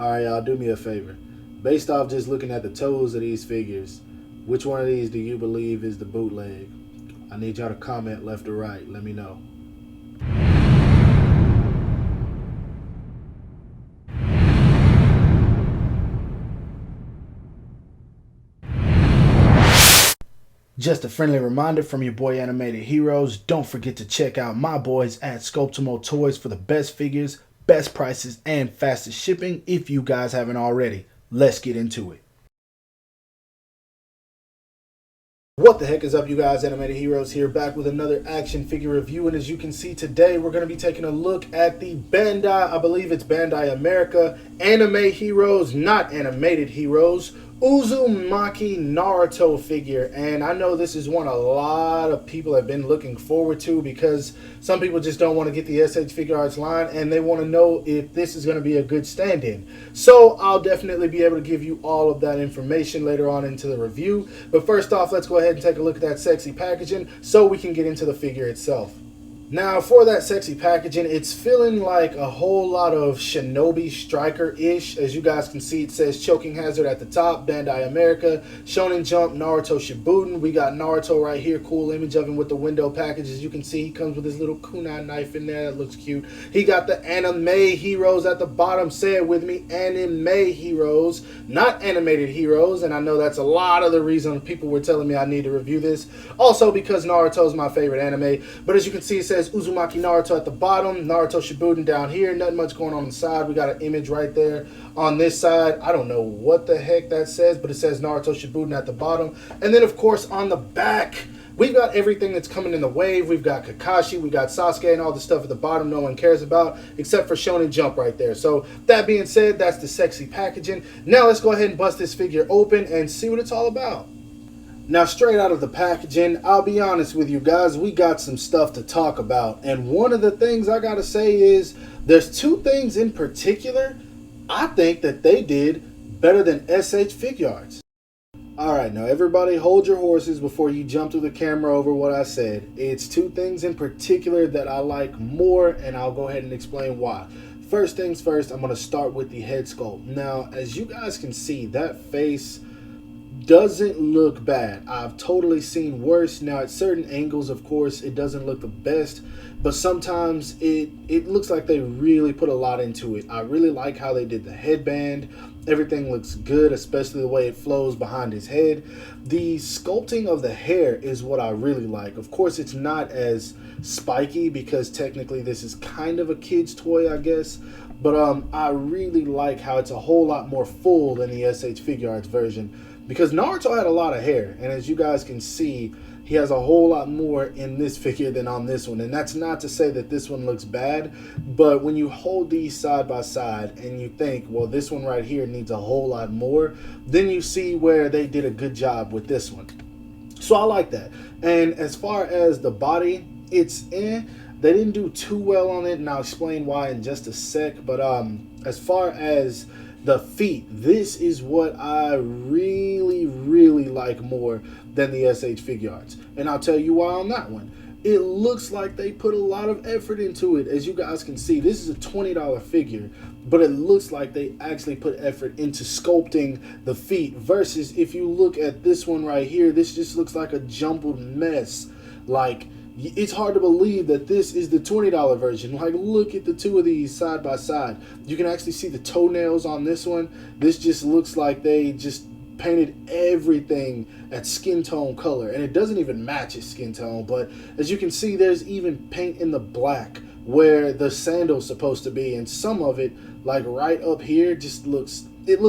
Alright, y'all, do me a favor. Based off just looking at the toes of these figures, which one of these do you believe is the bootleg? I need y'all to comment left or right. Let me know. Just a friendly reminder from your boy Animated Heroes, don't forget to check out my boys at Sculptimo Toys for the best figures, best prices, and fastest shipping if you guys haven't already. Let's get into it. What the heck is up, you guys? Animated Heroes here, back with another action figure review. And as you can see today, we're going to be taking a look at the Bandai, I believe it's Bandai America, Anime Heroes, not Animated Heroes, Uzumaki Naruto figure. And I know this is one a lot of people have been looking forward to, because some people just don't want to get the SH Figure Arts line and they want to know if this is going to be a good stand-in. So I'll definitely be able to give you all of that information later on into the review. But first off, let's go ahead and take a look at that sexy packaging so we can get into the figure itself. Now, for that sexy packaging, it's feeling like a whole lot of Shinobi Striker-ish. As you guys can see, it says Choking Hazard at the top, Bandai America, Shonen Jump, Naruto Shippuden. We got Naruto right here, cool image of him with the window package. As you can see, he comes with his little kunai knife in there. That looks cute. He got the Anime Heroes at the bottom. Say it with me, Anime Heroes, not Animated Heroes. And I know that's a lot of the reason people were telling me I need to review this. Also because Naruto is my favorite anime. But as you can see, it says Uzumaki Naruto at the bottom, Naruto Shippuden down here. Nothing much going on the side. We got an image right there on this side. I don't know what the heck that says, but it says Naruto Shippuden at the bottom. And then, of course, on the back, we've got everything that's coming in the wave. We've got Kakashi, we got Sasuke, and all the stuff at the bottom no one cares about, except for Shonen Jump right there. So, that being said, that's the sexy packaging. Now, let's go ahead and bust this figure open and see what it's all about. Now, straight out of the packaging, I'll be honest with you guys, we got some stuff to talk about. And one of the things I gotta say is, there's two things in particular I think that they did better than SH Figure Arts. Alright, now everybody hold your horses before you jump to the camera over what I said. It's two things in particular that I like more, and I'll go ahead and explain why. First things first, I'm going to start with the head sculpt. Now, as you guys can see, that face doesn't look bad. I've totally seen worse. Now, at certain angles, of course, it doesn't look the best, but sometimes it looks like they really put a lot into it. I really like how they did the headband. Everything looks good, especially the way it flows behind his head. The sculpting of the hair is what I really like. Of course, it's not as spiky because technically this is kind of a kid's toy, I guess. But I really like how it's a whole lot more full than the SH Figure Arts version. Because Naruto had a lot of hair, and as you guys can see, he has a whole lot more in this figure than on this one. And that's not to say that this one looks bad, but when you hold these side by side and you think, well, this one right here needs a whole lot more, then you see where they did a good job with this one. So I like that. And as far as the body, it's They didn't do too well on it, and I'll explain why in just a sec. But as far as the feet, this is what I really like more than the SH Figure Arts. And I'll tell you why on that one. It looks like they put a lot of effort into it. As you guys can see, this is a $20 figure, but it looks like they actually put effort into sculpting the feet, versus if you look at this one right here, this just looks like a jumbled mess. Like, it's hard to believe that this is the $20 version. Like, look at the two of these side by side. You can actually see the toenails on this one. This just looks like they just painted everything at skin tone color, and it doesn't even match his skin tone. But as you can see, there's even paint in the black where the sandal's supposed to be, and some of it, like right up here, just looks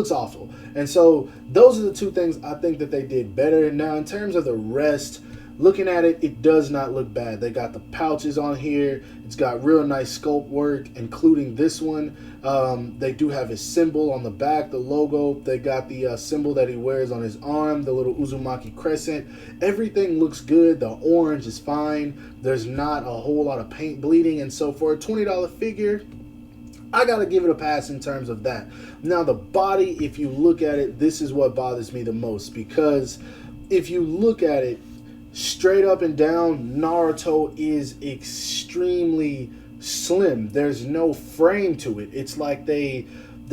awful. And so those are the two things I think that they did better. Now, in terms of the rest, looking at it, it does not look bad. They got the pouches on here. It's got real nice sculpt work, including this one. They do have his symbol on the back, the logo. They got the symbol that he wears on his arm, the little Uzumaki crescent. Everything looks good. The orange is fine. There's not a whole lot of paint bleeding. And so for a $20 figure, I gotta give it a pass in terms of that. Now, the body, if you look at it, this is what bothers me the most, because if you look at it, straight up and down, Naruto is extremely slim. There's no frame to it. It's like they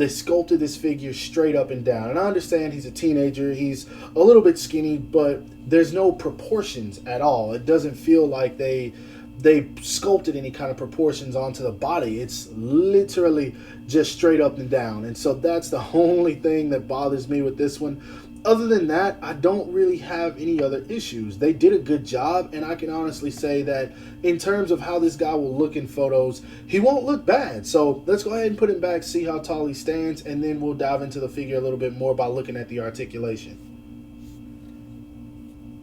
sculpted this figure straight up and down. And I understand he's a teenager, he's a little bit skinny, but there's no proportions at all. It doesn't feel like they sculpted any kind of proportions onto the body. It's literally just straight up and down. And so that's the only thing that bothers me with this one. Other than that, I don't really have any other issues. They did a good job, and I can honestly say that in terms of how this guy will look in photos, he won't look bad. So let's go ahead and put him back, see how tall he stands, and then we'll dive into the figure a little bit more by looking at the articulation.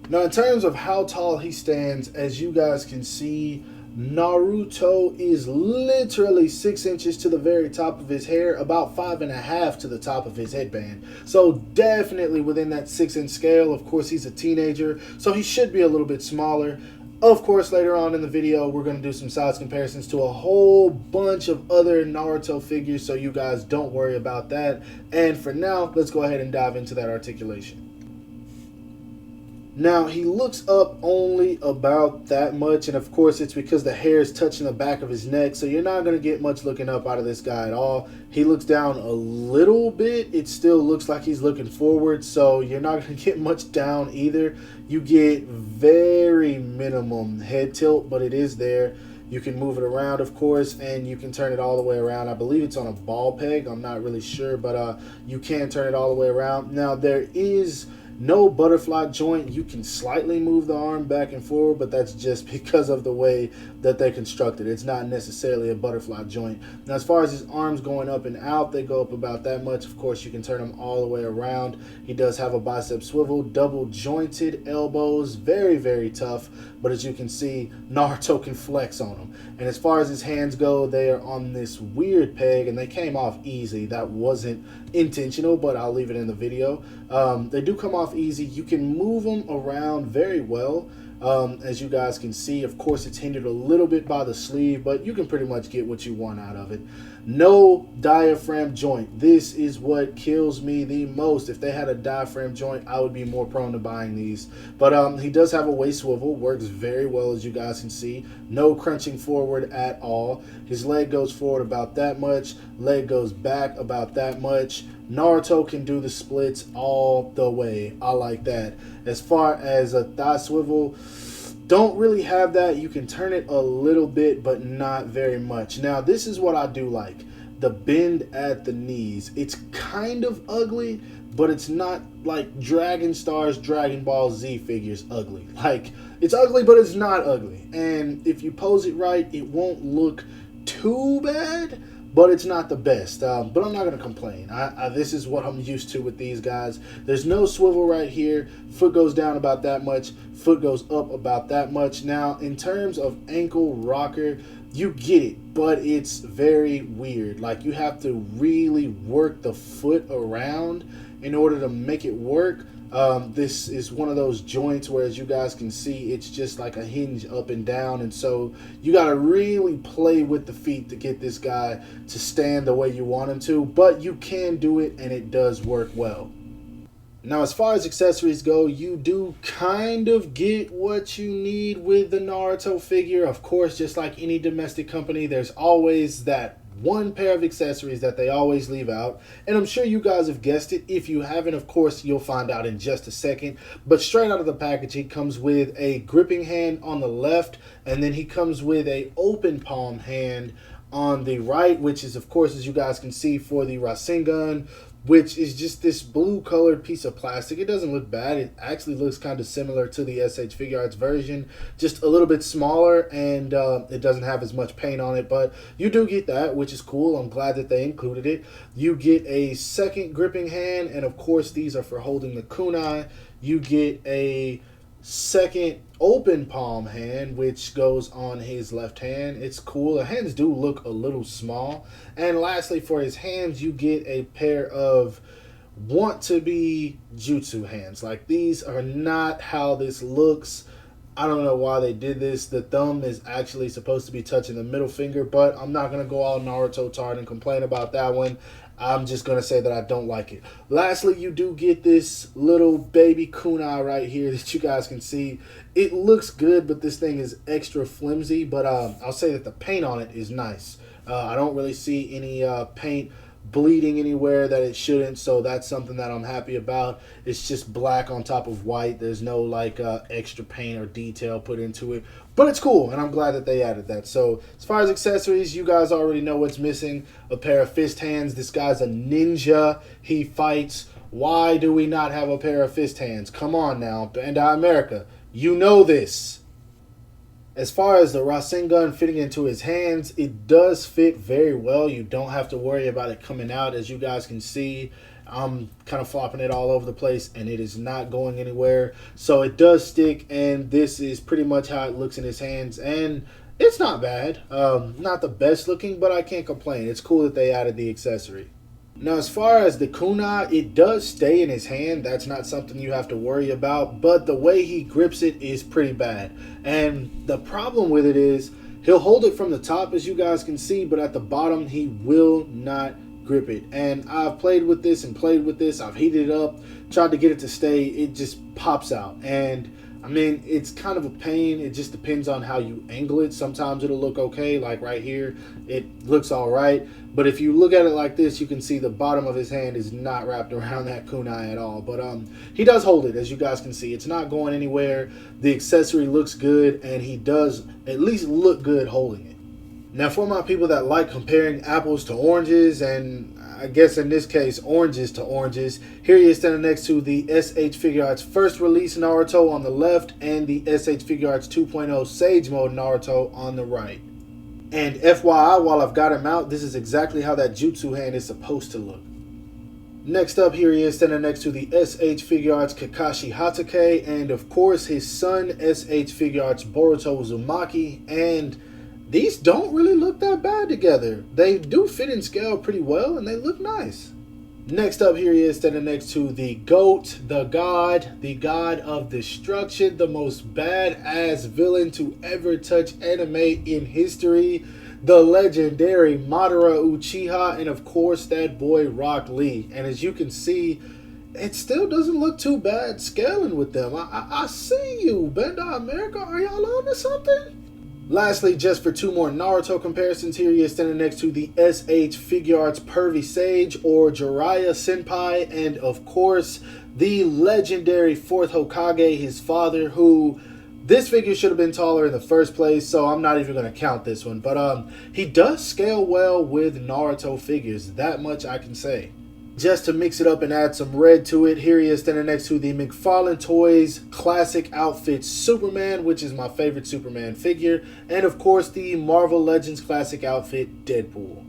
Now, in terms of how tall he stands, as you guys can see, Naruto is literally 6 inches to the very top of his hair, about 5.5 to the top of his headband. So definitely within that 6-inch scale. Of course, he's a teenager, so he should be a little bit smaller. Of course, later on in the video, we're going to do some size comparisons to a whole bunch of other Naruto figures, so you guys don't worry about that. And for now, let's go ahead and dive into that articulation. Now, he looks up only about that much, and of course it's because the hair is touching the back of his neck, so you're not going to get much looking up out of this guy at all. He looks down a little bit. It still looks like he's looking forward, so you're not going to get much down either. You get very minimum head tilt, but it is there. You can move it around, of course, and you can turn it all the way around. I believe it's on a ball peg. I'm not really sure, but you can turn it all the way around. Now, there is no butterfly joint. You can slightly move the arm back and forward, but that's just because of the way that they constructed it. It's not necessarily a butterfly joint. Now, as far as his arms going up and out, they go up about that much. Of course, you can turn them all the way around. He does have a bicep swivel, double jointed elbows, very, very tough. But as you can see, Naruto can flex on them. And as far as his hands go, they are on this weird peg, and they came off easy. That wasn't intentional, but I'll leave it in the video. They do come off easy. You can move them around very well. As you guys can see, of course, it's hindered a little bit by the sleeve, but you can pretty much get what you want out of it. No diaphragm joint. This is what kills me the most. If they had a diaphragm joint, I would be more prone to buying these. But he does have a waist swivel. Works very well, as you guys can see. No crunching forward at all. His leg goes forward about that much. Leg goes back about that much. Naruto can do the splits all the way. I like that. As far as a thigh swivel, don't really have that. You can turn it a little bit, but not very much. Now, this is what I do like. The bend at the knees. It's kind of ugly, but it's not like Dragon Star's Dragon Ball Z figures ugly. Like, it's ugly, but it's not ugly. And if you pose it right, it won't look too bad, but it's not the best. But I'm not going to complain. This is what I'm used to with these guys. There's no swivel right here. Foot goes down about that much. Foot goes up about that much. Now, in terms of ankle rocker, you get it, but it's very weird. Like, you have to really work the foot around in order to make it work. This is one of those joints where, as you guys can see, it's just like a hinge up and down, and so you got to really play with the feet to get this guy to stand the way you want him to, but you can do it, and it does work well. Now, as far as accessories go, you do kind of get what you need with the Naruto figure. Of course, just like any domestic company, there's always that one pair of accessories that they always leave out, and I'm sure you guys have guessed it. If you haven't, of course, you'll find out in just a second. But straight out of the package, he comes with a gripping hand on the left, and then he comes with a open palm hand on the right, which is, of course, as you guys can see, for the Rasengan, which is just this blue colored piece of plastic. It doesn't look bad. It actually looks kind of similar to the SH Figure Arts version, just a little bit smaller, and it doesn't have as much paint on it, but you do get that, which is cool. I'm glad that they included it. You get a second gripping hand, and of course these are for holding the kunai. You get a second open palm hand, which goes on his left hand. It's cool. The hands do look a little small. And lastly, for his hands, you get a pair of want to be jutsu hands. Like, these are not how this looks. I don't know why they did this. The thumb is actually supposed to be touching the middle finger, but I'm not going to go all Naruto tard and complain about that one. I'm just going to say that I don't like it. Lastly, you do get this little baby kunai right here that you guys can see. It looks good, but this thing is extra flimsy, but I'll say that the paint on it is nice. I don't really see any paint bleeding anywhere that it shouldn't, so that's something that I'm happy about. It's just black on top of white. There's no like extra paint or detail put into it, but it's cool, and I'm glad that they added that. So as far as accessories, you guys already know what's missing. A pair of fist hands. This guy's a ninja. He fights. Why do we not have a pair of fist hands? Come on now, Bandai America, you know this. As far as the Rasengan fitting into his hands, it does fit very well. You don't have to worry about it coming out. As you guys can see, I'm kind of flopping it all over the place, and it is not going anywhere. So it does stick, and this is pretty much how it looks in his hands. And it's not bad. Not the best looking, but I can't complain. It's cool that they added the accessory. Now, as far as the kunai, it does stay in his hand. That's not something you have to worry about. But the way he grips it is pretty bad. And the problem with it is he'll hold it from the top, as you guys can see, but at the bottom, he will not grip it. And I've played with this and played with this. I've heated it up, tried to get it to stay. It just pops out. And I mean, it's kind of a pain. It just depends on how you angle it. Sometimes it'll look okay, like right here, it looks all right. But if you look at it like this, you can see the bottom of his hand is not wrapped around that kunai at all. But he does hold it, as you guys can see. It's not going anywhere. The accessory looks good, and he does at least look good holding it. Now, for my people that like comparing apples to oranges, and I guess in this case, oranges to oranges, here he is standing next to the SH Figure Arts first release Naruto on the left and the SH Figure Arts 2.0 Sage Mode Naruto on the right. And FYI, while I've got him out, this is exactly how that jutsu hand is supposed to look. Next up, here he is standing next to the SH Figure Arts Kakashi Hatake, and of course his son SH Figure Arts Boruto Uzumaki, and these don't really look that bad together. They do fit in scale pretty well, and they look nice. Next up, here he is standing next to the GOAT, the god of destruction, the most badass villain to ever touch anime in history, the legendary Madara Uchiha, and of course that boy Rock Lee. And as you can see, it still doesn't look too bad scaling with them. I see you, Bandai America. Are y'all on to something? Lastly, just for two more Naruto comparisons, here he is standing next to the SH Figure Arts Pervy Sage, or Jiraiya Senpai, and of course the legendary 4th Hokage, his father, who this figure should have been taller in the first place, so I'm not even going to count this one. But he does scale well with Naruto figures, that much I can say. Just to mix it up and add some red to it, here he is standing next to the McFarlane Toys Classic Outfit Superman, which is my favorite Superman figure, and of course the Marvel Legends Classic Outfit Deadpool.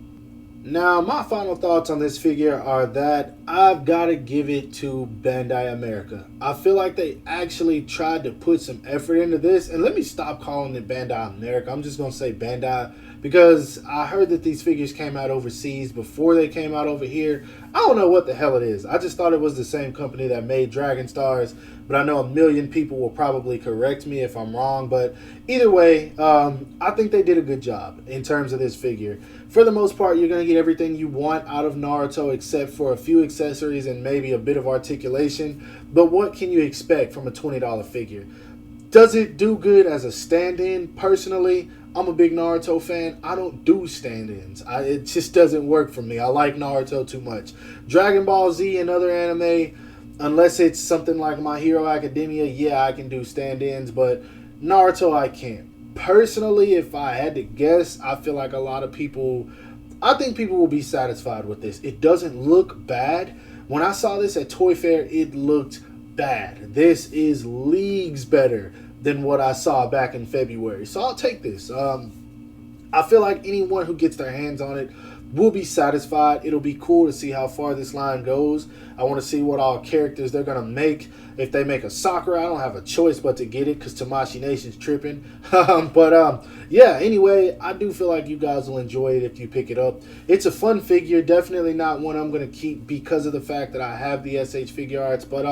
Now, my final thoughts on this figure are that I've got to give it to Bandai America. I feel like they actually tried to put some effort into this, and let me stop calling it Bandai America. I'm just going to say Bandai, because I heard that these figures came out overseas before they came out over here. I don't know what the hell it is. I just thought it was the same company that made Dragon Stars, but I know a million people will probably correct me if I'm wrong. But either way, I think they did a good job in terms of this figure. For the most part, you're going to get everything you want out of Naruto except for a few accessories and maybe a bit of articulation. But what can you expect from a $20 figure? Does it do good as a stand-in? Personally, I'm a big Naruto fan. I don't do stand-ins. It just doesn't work for me. I like Naruto too much. Dragon Ball Z and other anime, unless it's something like My Hero Academia, yeah, I can do stand-ins, but Naruto I can't. Personally, if I had to guess, I feel like I think people will be satisfied with this. It doesn't look bad. When I saw this at Toy Fair, it looked bad. This is leagues better than what I saw back in February. So I'll take this. I feel like anyone who gets their hands on it will be satisfied. It'll be cool to see how far this line goes. I want to see what all characters they're going to make. If they make a Sakura, I don't have a choice but to get it because Tamashii Nation's tripping. Yeah, anyway, I do feel like you guys will enjoy it if you pick it up. It's a fun figure. Definitely not one I'm going to keep because of the fact that I have the SH Figure Arts. But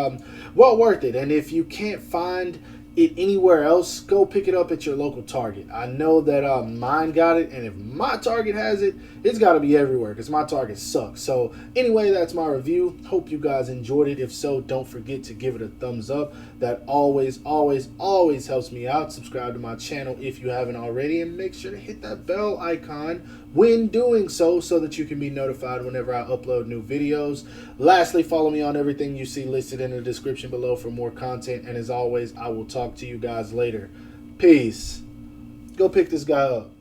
well worth it. And if you can't find it anywhere else, go pick it up at your local Target. I know that mine got it, and if my Target has it, it's got to be everywhere because my Target sucks. So anyway, that's my review. Hope you guys enjoyed it. If so, don't forget to give it a thumbs up. That always, always, always helps me out. Subscribe to my channel if you haven't already, and make sure to hit that bell icon when doing so that you can be notified whenever I upload new videos. Lastly, follow me on everything you see listed in the description below for more content, and as always, I will talk to you guys later. Peace. Go pick this guy up.